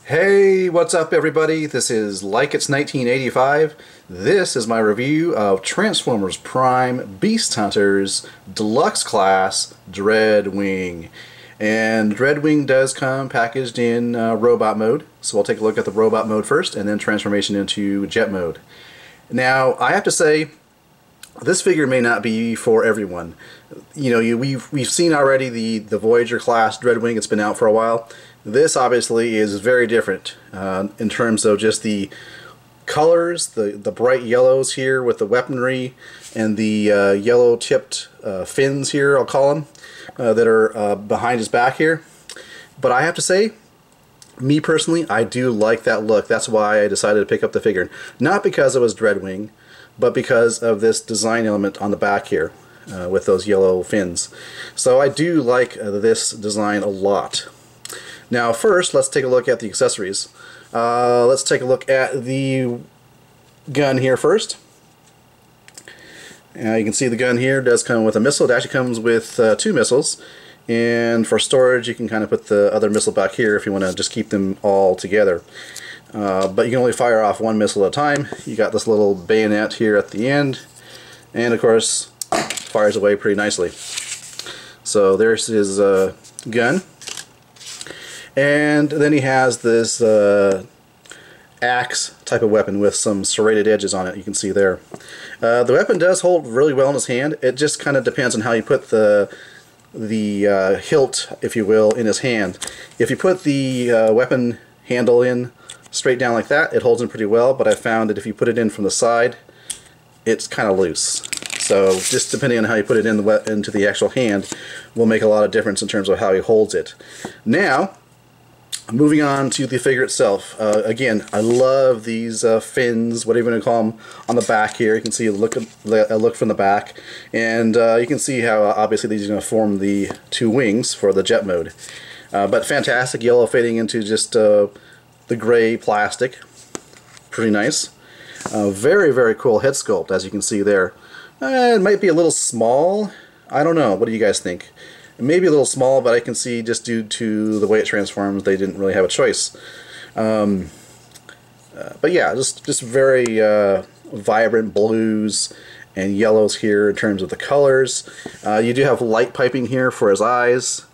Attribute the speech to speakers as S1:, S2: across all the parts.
S1: Hey, what's up everybody? This is Like It's 1985. This is my review of Transformers Prime Beast Hunters Deluxe Class Dreadwing. And Dreadwing does come packaged in robot mode, so we'll take a look at the robot mode first and then transformation into jet mode. Now, I have to say, this figure may not be for everyone. You know, we've seen already the Voyager class Dreadwing. It's been out for a while. This obviously is very different in terms of just the colors, the bright yellows here with the weaponry, and the yellow tipped fins here, I'll call them, that are behind his back here. But I have to say, me personally, I do like that look. That's why I decided to pick up the figure. Not because it was Dreadwing, but because of this design element on the back here with those yellow fins. So I do like this design a lot. Now first, let's take a look at the accessories. Let's take a look at the gun here first. You can see the gun here does come with a missile. It actually comes with two missiles. And for storage, you can kind of put the other missile back here if you want to just keep them all together. But you can only fire off one missile at a time. You got this little bayonet here at the end. And of course, fires away pretty nicely. So there's his gun. And then he has this axe type of weapon with some serrated edges on it, you can see there. The weapon does hold really well in his hand. It just kind of depends on how you put the hilt, if you will, in his hand. If you put the weapon handle in straight down like that, it holds in pretty well, but I found that if you put it in from the side, it's kind of loose. So just depending on how you put it in into the actual hand will make a lot of difference in terms of how he holds it. Now, moving on to the figure itself. Again, I love these fins, whatever you want to call them, on the back here. You can see a look from the back, and you can see how obviously these are going to form the two wings for the jet mode. But fantastic yellow fading into just the gray plastic. Pretty nice. Very, very cool head sculpt, as you can see there. It might be a little small. I don't know. What do you guys think? Maybe a little small, but I can see just due to the way it transforms, they didn't really have a choice. But yeah, just very vibrant blues and yellows here in terms of the colors. You do have light piping here for his eyes.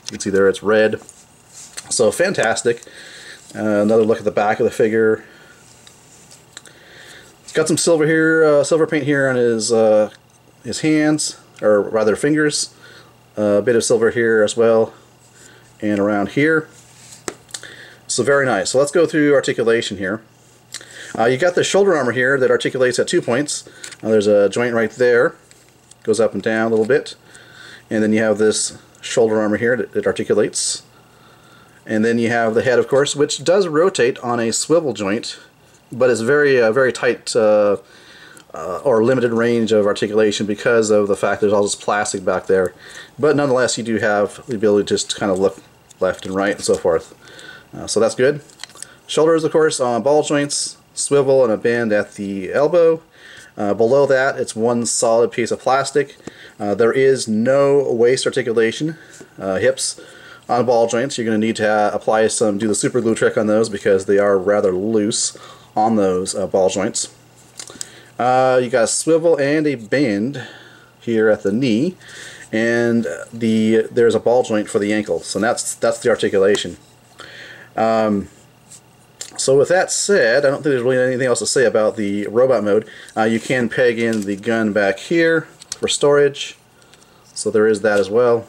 S1: You can see there it's red. So fantastic. Another look at the back of the figure. It's got some silver here, silver paint here on his hands, or rather fingers. A bit of silver here as well, and around here. So very nice. So let's go through articulation here. You got the shoulder armor here that articulates at 2 points. There's a joint right there, goes up and down a little bit, and then you have this shoulder armor here that articulates. And then you have the head, of course, which does rotate on a swivel joint, but it's very tight or limited range of articulation because of the fact there's all this plastic back there. But nonetheless, you do have the ability to just kind of look left and right and so forth. So that's good. Shoulders, of course, on ball joints, swivel and a bend at the elbow. Below that, it's one solid piece of plastic. There is no waist articulation. Hips on ball joints, you're going to need to do the super glue trick on those because they are rather loose on those ball joints. You got a swivel and a bend here at the knee, and there's a ball joint for the ankle. So that's the articulation. So with that said, I don't think there's really anything else to say about the robot mode. You can peg in the gun back here for storage, so there is that as well.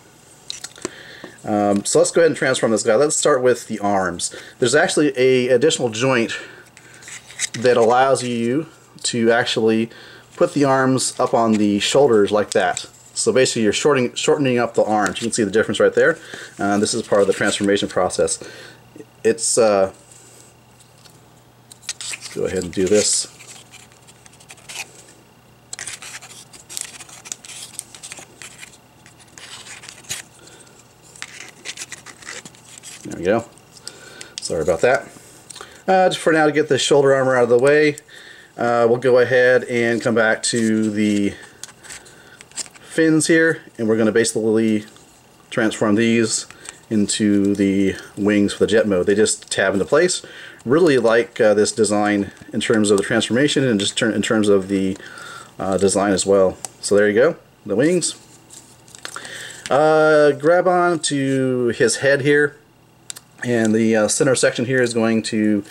S1: So let's go ahead and transform this guy. Let's start with the arms. There's actually an additional joint that allows you to actually put the arms up on the shoulders like that. So basically you're shortening up the arms. You can see the difference right there. This is part of the transformation process. It's go ahead and do this. There we go. Sorry about that. Just for now, to get the shoulder armor out of the way, we'll go ahead and come back to the fins here, and we're going to basically transform these into the wings for the jet mode. They just tab into place. Really like this design in terms of the transformation and just in terms of the design as well. So there you go, the wings. Grab on to his head here, and the center section here is going to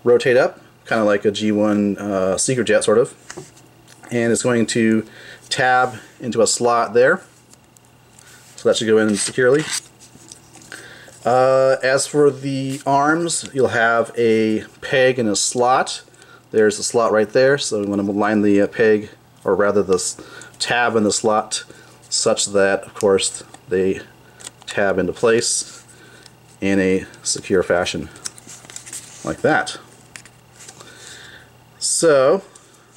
S1: rotate up, kind of like a G1 Seeker jet sort of, and it's going to tab into a slot there, so that should go in securely. As for the arms, you'll have a peg and a slot. There's a slot right there, so we want to line the peg, or rather the tab in the slot, such that, of course, they tab into place in a secure fashion, like that. So,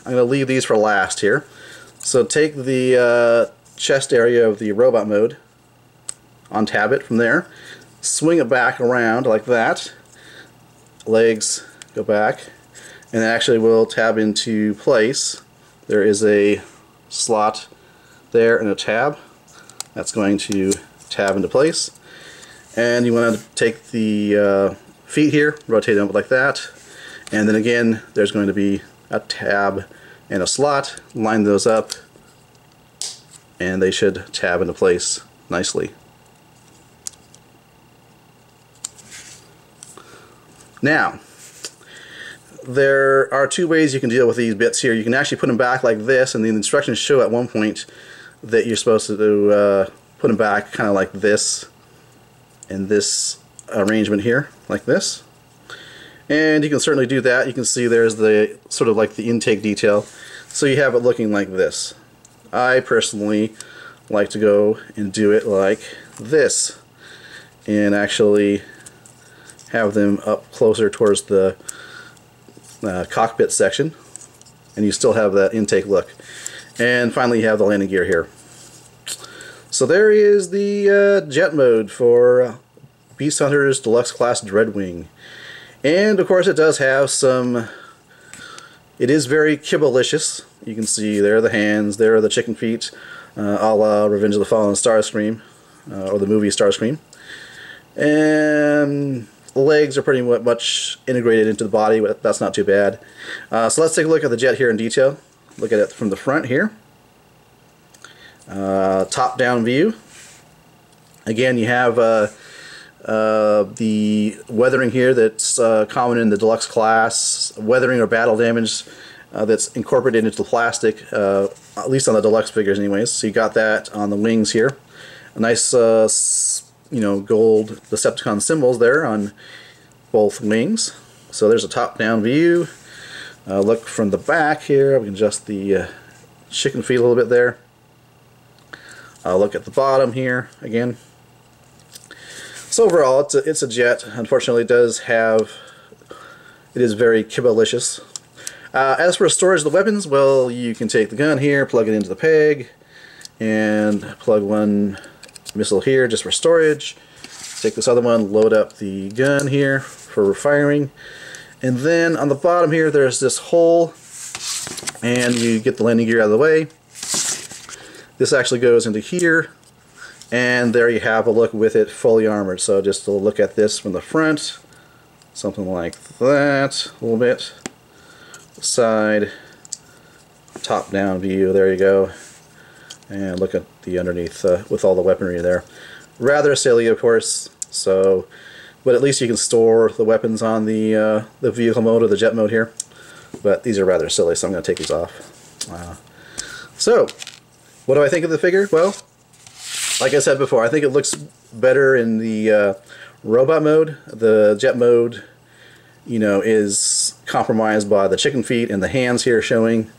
S1: I'm going to leave these for last here. So take the chest area of the robot mode, untab it from there, swing it back around like that, legs go back, and it actually will tab into place. There is a slot there and a tab that's going to tab into place, and you want to take the feet here, rotate them like that, and then again there's going to be a tab and a slot. Line those up and they should tab into place nicely. Now, there are two ways you can deal with these bits here. You can actually put them back like this, and the instructions show at one point that you're supposed to put them back kind of like this, in this arrangement here, like this. And you can certainly do that. You can see there's the sort of like the intake detail. So you have it looking like this. I personally like to go and do it like this, and actually have them up closer towards the cockpit section, and you still have that intake look. And finally you have the landing gear here. So there is the jet mode for Beast Hunter's Deluxe Class Dreadwing. And of course it does have some, it is very kibbalicious. You can see there are the hands, there are the chicken feet, a la Revenge of the Fallen Starscream, or the movie Starscream. And the legs are pretty much integrated into the body, but that's not too bad. So let's take a look at the jet here in detail. Look at it from the front here. Top-down view. Again, you have the weathering here that's common in the deluxe class, weathering or battle damage that's incorporated into the plastic, at least on the deluxe figures anyways. So you got that on the wings here. A nice gold Decepticon symbols there on both wings. So there's a top-down view. Look from the back here. We can adjust the chicken feet a little bit there. Look at the bottom here again. So overall, it's a jet. Unfortunately, it is very kibbalicious. As for storage of the weapons, well, you can take the gun here, plug it into the peg, and plug one missile here just for storage. Take this other one, load up the gun here for firing, and then on the bottom here there's this hole, and you get the landing gear out of the way. This actually goes into here, and there you have a look with it fully armored. So just a look at this from the front, something like that, a little bit. Side, top down view, there you go. And look at the underneath with all the weaponry there. Rather silly, of course, so, but at least you can store the weapons on the vehicle mode or the jet mode here. But these are rather silly, so I'm going to take these off. So, what do I think of the figure? Well, like I said before, I think it looks better in the robot mode. The jet mode, is compromised by the chicken feet and the hands here showing.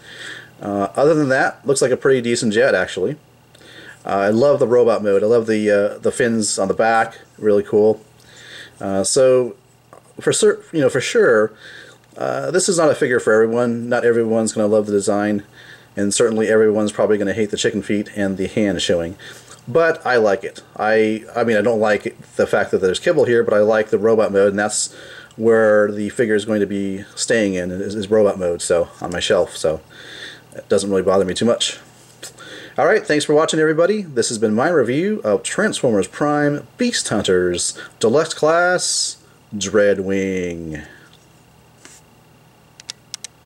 S1: Other than that, looks like a pretty decent jet actually. I love the robot mode. I love the fins on the back, really cool. So for sure, this is not a figure for everyone. Not everyone's going to love the design, and certainly everyone's probably going to hate the chicken feet and the hand showing. But I like it. I mean, I don't like the fact that there's kibble here, but I like the robot mode, and that's where the figure is going to be staying in, is robot mode, so on my shelf, so it doesn't really bother me too much. Alright, thanks for watching everybody. This has been my review of Transformers Prime Beast Hunters Deluxe Class Dreadwing.